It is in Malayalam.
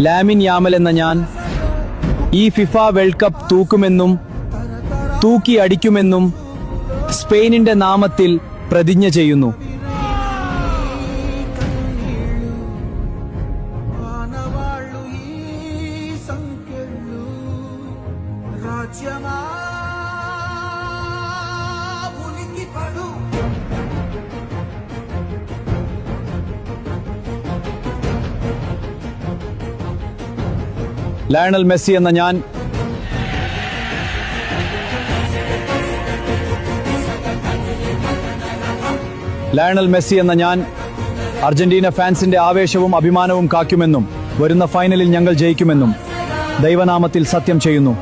ലാമിൻ യാമൽ എന്ന ഞാൻ ഈ ഫിഫ വേൾഡ് കപ്പ് തൂക്കുമെന്നും തൂക്കി അടിക്കുമെന്നും സ്പെയിനിന്റെ നാമത്തിൽ പ്രതിജ്ഞ ചെയ്യുന്നു. ലയണൽ മെസ്സി എന്ന ഞാൻ അർജന്റീന ഫാൻസിന്റെ ആവേശവും അഭിമാനവും കാക്കുമെന്നും വരുന്ന ഫൈനലിൽ ഞങ്ങൾ ജയിക്കുമെന്നും ദൈവനാമത്തിൽ സത്യം ചെയ്യുന്നു.